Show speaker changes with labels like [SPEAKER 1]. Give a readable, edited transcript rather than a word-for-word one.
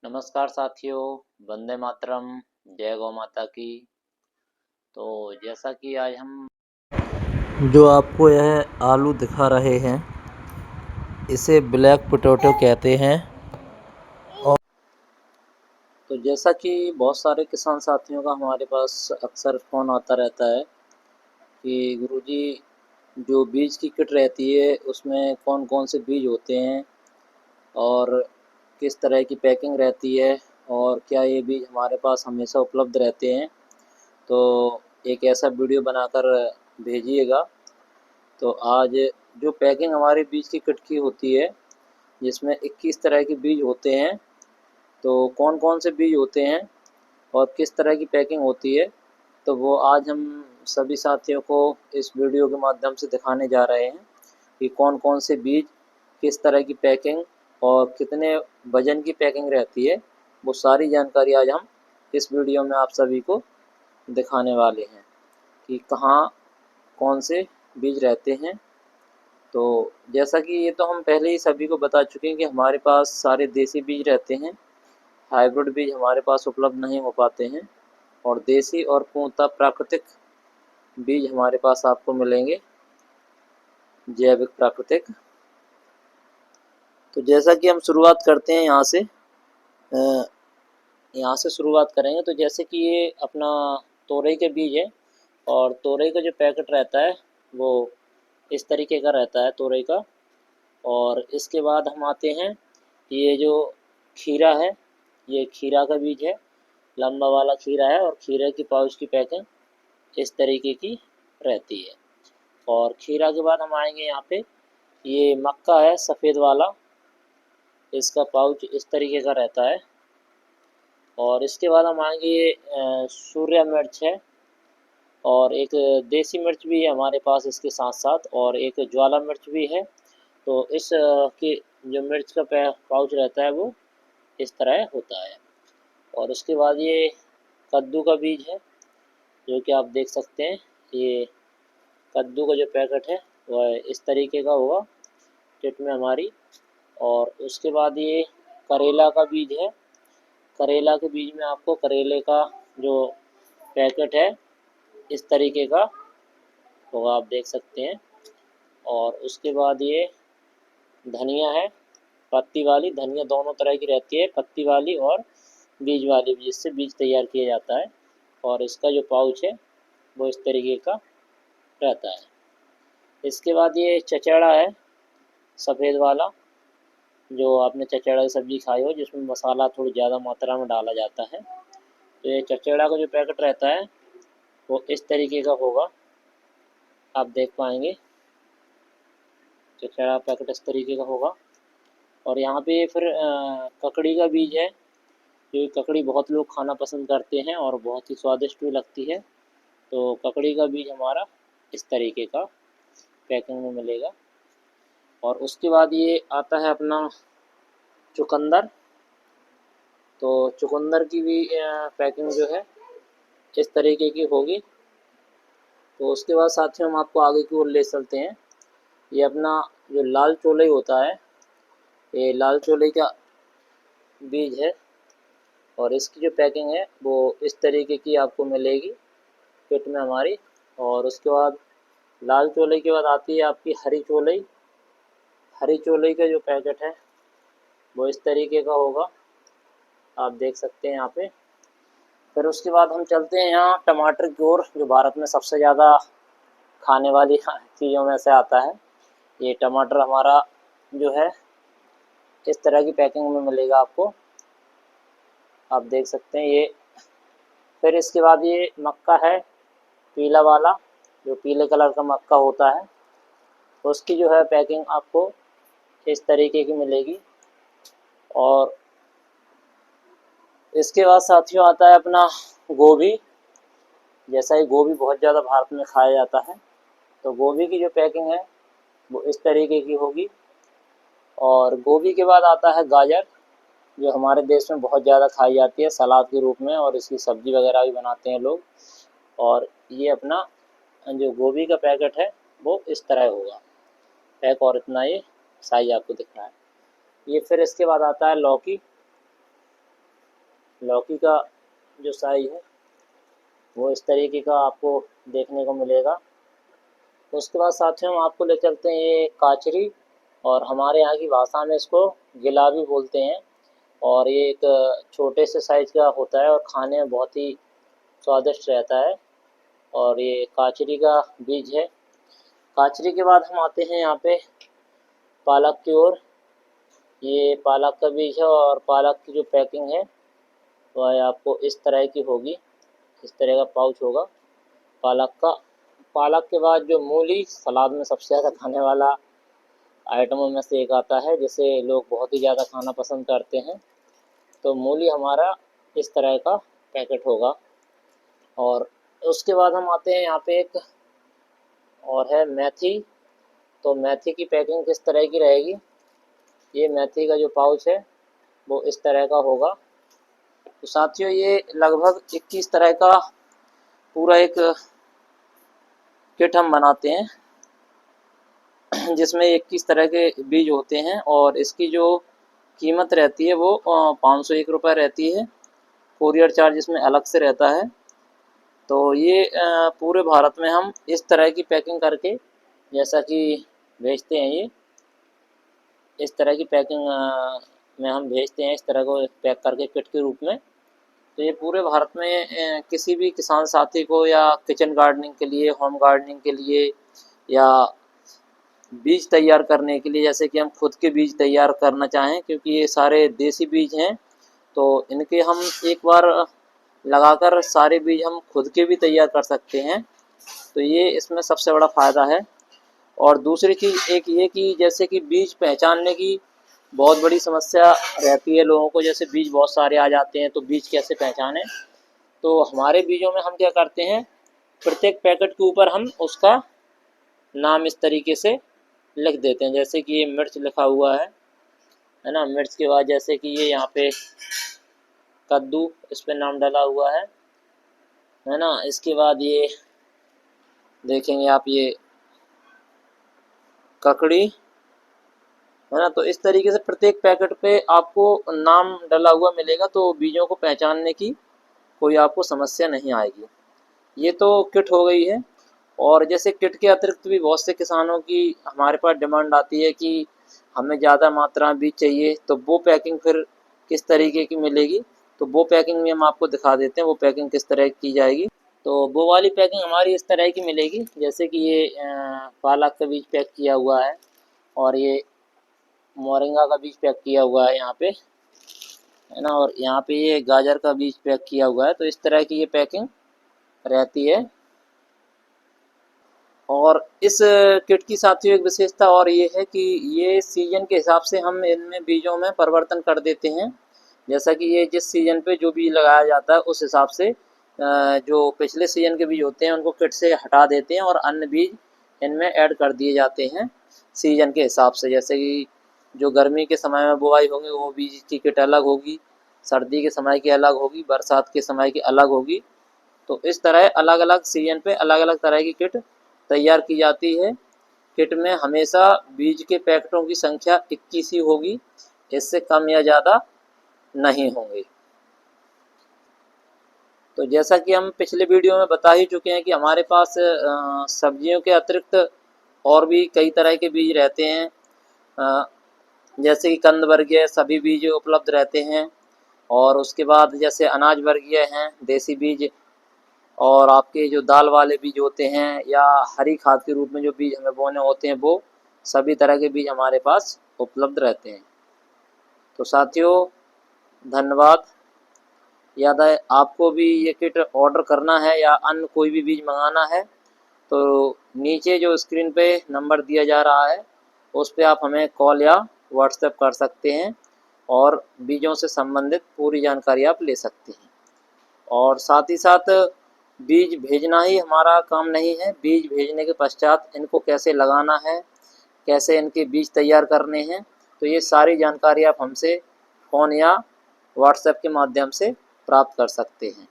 [SPEAKER 1] नमस्कार साथियों, वंदे मातरम, जय गौ माता की। तो जैसा कि आज हम जो आपको यह आलू दिखा रहे हैं, इसे ब्लैक पोटैटो कहते हैं। और तो जैसा कि बहुत सारे किसान साथियों का हमारे पास अक्सर फ़ोन आता रहता है कि गुरुजी जो बीज की किट रहती है उसमें कौन कौन से बीज होते हैं और किस तरह की पैकिंग रहती है और क्या ये बीज हमारे पास हमेशा उपलब्ध रहते हैं। तो एक ऐसा वीडियो बनाकर भेजिएगा। तो आज जो पैकिंग हमारे बीज की किट की होती है, जिसमें 21 तरह के बीज होते हैं, तो कौन कौन से बीज होते हैं और किस तरह की पैकिंग होती है, तो वो आज हम सभी साथियों को इस वीडियो के माध्यम से दिखाने जा रहे हैं कि कौन कौन से बीज, किस तरह की पैकिंग और कितने वज़न की पैकिंग रहती है। वो सारी जानकारी आज हम इस वीडियो में आप सभी को दिखाने वाले हैं कि कहाँ कौन से बीज रहते हैं। तो जैसा कि ये तो हम पहले ही सभी को बता चुके हैं कि हमारे पास सारे देसी बीज रहते हैं, हाइब्रिड बीज हमारे पास उपलब्ध नहीं हो पाते हैं और देसी और पूर्णतः प्राकृतिक बीज हमारे पास आपको मिलेंगे, जैविक प्राकृतिक। तो जैसा कि हम शुरुआत करते हैं यहाँ से शुरुआत करेंगे। तो जैसे कि ये अपना तोरई के बीज है और तोरई का जो पैकेट रहता है वो इस तरीके का रहता है तोरई का। और इसके बाद हम आते हैं, ये जो खीरा है, ये खीरा का बीज है, लंबा वाला खीरा है और खीरे की पाउच की पैकिंग इस तरीके की रहती है। और खीरा के बाद हम आएंगे यहाँ पे, ये मक्का है सफ़ेद वाला, इसका पाउच इस तरीके का रहता है। और इसके बाद हम आएंगे, ये सूर्या मिर्च है और एक देसी मिर्च भी है हमारे पास इसके साथ साथ, और एक ज्वाला मिर्च भी है। तो इस की जो मिर्च का पाउच रहता है वो इस तरह होता है। और उसके बाद ये कद्दू का बीज है, जो कि आप देख सकते हैं। ये कद्दू का जो पैकेट है वह इस तरीके का होगा किट में हमारी। और उसके बाद ये करेला का बीज है, करेला के बीज में आपको करेले का जो पैकेट है इस तरीके का होगा, आप देख सकते हैं। और उसके बाद ये धनिया है, पत्ती वाली धनिया, दोनों तरह की रहती है, पत्ती वाली और बीज वाली भी, जिससे बीज तैयार किया जाता है। और इसका जो पाउच है वो इस तरीके का रहता है। इसके बाद ये चचेड़ा है सफ़ेद वाला, जो आपने चचेड़ा की सब्ज़ी खाई हो जिसमें मसाला थोड़ी ज़्यादा मात्रा में डाला जाता है। तो ये चचेड़ा का जो पैकेट रहता है वो इस तरीके का होगा, आप देख पाएंगे। चचेड़ा पैकेट इस तरीके का होगा। और यहाँ पे फिर ककड़ी का बीज है, जो ककड़ी बहुत लोग खाना पसंद करते हैं और बहुत ही स्वादिष्ट भी लगती है। तो ककड़ी का बीज हमारा इस तरीके का पैकिंग में मिलेगा। और उसके बाद ये आता है अपना चुकंदर। तो चुकंदर की भी पैकिंग जो है इस तरीके की होगी। तो उसके बाद साथियों हम आपको आगे की ओर ले चलते हैं। ये अपना जो लाल चोलई होता है, ये लाल चोलई का बीज है और इसकी जो पैकिंग है वो इस तरीके की आपको मिलेगी किट में हमारी। और उसके बाद लाल चोलई के बाद आती है आपकी हरी चोलई। हरी चोलई का जो पैकेट है वो इस तरीके का होगा, आप देख सकते हैं यहाँ पे। फिर उसके बाद हम चलते हैं यहाँ टमाटर की ओर, जो भारत में सबसे ज़्यादा खाने वाली चीज़ों में से आता है। ये टमाटर हमारा जो है इस तरह की पैकिंग में मिलेगा आपको, आप देख सकते हैं ये। फिर इसके बाद ये मक्का है पीला वाला, जो पीले कलर का मक्का होता है, उसकी जो है पैकिंग आपको इस तरीके की मिलेगी। और इसके बाद साथियों आता है अपना गोभी। जैसा ही गोभी बहुत ज़्यादा भारत में खाया जाता है, तो गोभी की जो पैकिंग है वो इस तरीके की होगी। और गोभी के बाद आता है गाजर, जो हमारे देश में बहुत ज़्यादा खाई जाती है सलाद के रूप में, और इसकी सब्ज़ी वगैरह भी बनाते हैं लोग। और ये अपना जो गोभी का पैकेट है वो इस तरह होगा पैक, और इतना ये साइज आपको दिख रहा है। ये फिर इसके बाद आता है लौकी। लौकी का जो साइज है वो इस तरीके का आपको देखने को मिलेगा। उसके बाद साथियों हम आपको ले चलते हैं ये काचरी, और हमारे यहाँ की भाषा में इसको गिला भी बोलते हैं। और ये एक छोटे से साइज़ का होता है और खाने में बहुत ही स्वादिष्ट रहता है। और ये काचरी का बीज है। काचरी के बाद हम आते हैं यहाँ पे पालक की ओर। ये पालक का बीज है और पालक की जो पैकिंग है वह आपको इस तरह की होगी, इस तरह का पाउच होगा पालक का। पालक के बाद जो मूली, सलाद में सबसे ज़्यादा खाने वाला आइटमों में से एक आता है, जिसे लोग बहुत ही ज़्यादा खाना पसंद करते हैं। तो मूली हमारा इस तरह का पैकेट होगा। और उसके बाद हम आते हैं यहाँ पे एक और है मेथी। तो मेथी की पैकिंग किस तरह की रहेगी, ये मेथी का जो पाउच है वो इस तरह का होगा। तो साथियों ये लगभग 21 तरह का पूरा एक किट हम बनाते हैं, जिसमें 21 तरह के बीज होते हैं। और इसकी जो कीमत रहती है वो 501 रुपये रहती है। कोरियर चार्ज इसमें अलग से रहता है। तो ये पूरे भारत में हम इस तरह की पैकिंग करके जैसा कि भेजते हैं, ये इस तरह की पैकिंग में हम भेजते हैं, इस तरह को पैक करके किट के रूप में। तो ये पूरे भारत में किसी भी किसान साथी को या किचन गार्डनिंग के लिए, होम गार्डनिंग के लिए, या बीज तैयार करने के लिए, जैसे कि हम खुद के बीज तैयार करना चाहें, क्योंकि ये सारे देसी बीज हैं, तो इनके हम एक बार लगाकर सारे बीज हम खुद के भी तैयार कर सकते हैं। तो ये इसमें सबसे बड़ा फ़ायदा है। और दूसरी चीज़ एक ये कि जैसे कि बीज पहचानने की बहुत बड़ी समस्या रहती है लोगों को, जैसे बीज बहुत सारे आ जाते हैं तो बीज कैसे पहचानें। तो हमारे बीजों में हम क्या करते हैं, प्रत्येक पैकेट के ऊपर हम उसका नाम इस तरीके से लिख देते हैं, जैसे कि ये मिर्च लिखा हुआ है ना। मिर्च के बाद जैसे कि ये यहाँ पे कद्दू, इस पे नाम डाला हुआ है ना। इसके बाद ये देखेंगे आप, ये ककड़ी है ना। तो इस तरीके से प्रत्येक पैकेट पे आपको नाम डला हुआ मिलेगा, तो बीजों को पहचानने की कोई आपको समस्या नहीं आएगी। ये तो किट हो गई है। और जैसे किट के अतिरिक्त भी बहुत से किसानों की हमारे पास डिमांड आती है कि हमें ज़्यादा मात्रा में बीज चाहिए, तो वो पैकिंग फिर किस तरीके की मिलेगी, तो वो पैकिंग भी हम आपको दिखा देते हैं, वो पैकिंग किस तरह की जाएगी। तो वो वाली पैकिंग हमारी इस तरह की मिलेगी, जैसे कि ये पालक का बीज पैक किया हुआ है, और ये मोरिंगा का बीज पैक किया हुआ है यहाँ पे, है ना। और यहाँ पे ये गाजर का बीज पैक किया हुआ है। तो इस तरह की ये पैकिंग रहती है। और इस किट की साथियों एक विशेषता और ये है कि ये सीजन के हिसाब से हम इनमें बीजों में परिवर्तन कर देते हैं। जैसा कि ये जिस सीजन पे जो बीज लगाया जाता है उस हिसाब से जो पिछले सीजन के बीज होते हैं उनको किट से हटा देते हैं और अन्य बीज इनमें ऐड कर दिए जाते हैं सीजन के हिसाब से। जैसे कि जो गर्मी के समय में बुआई होगी वो बीज की किट अलग होगी, सर्दी के समय की अलग होगी, बरसात के समय की अलग होगी। तो इस तरह अलग अलग सीजन पे अलग अलग तरह की किट तैयार की जाती है। किट में हमेशा बीज के पैकेटों की संख्या 21 ही होगी, इससे कम या ज़्यादा नहीं होंगे। तो जैसा कि हम पिछले वीडियो में बता ही चुके हैं कि हमारे पास सब्जियों के अतिरिक्त और भी कई तरह के बीज रहते हैं, जैसे कि कंद वर्गीय सभी बीज उपलब्ध रहते हैं। और उसके बाद जैसे अनाज वर्गीय हैं देसी बीज, और आपके जो दाल वाले बीज होते हैं या हरी खाद के रूप में जो बीज हमें बोने होते हैं, वो सभी तरह के बीज हमारे पास उपलब्ध रहते हैं। तो साथियों धन्यवाद। याद है आपको भी ये किट ऑर्डर करना है या अन्य कोई भी बीज मंगाना है तो नीचे जो स्क्रीन पे नंबर दिया जा रहा है उस पर आप हमें कॉल या व्हाट्सएप कर सकते हैं और बीजों से संबंधित पूरी जानकारी आप ले सकते हैं। और साथ ही साथ बीज भेजना ही हमारा काम नहीं है, बीज भेजने के पश्चात इनको कैसे लगाना है, कैसे इनके बीज तैयार करने हैं, तो ये सारी जानकारी आप हमसे फ़ोन या व्हाट्सएप के माध्यम से प्राप्त कर सकते हैं।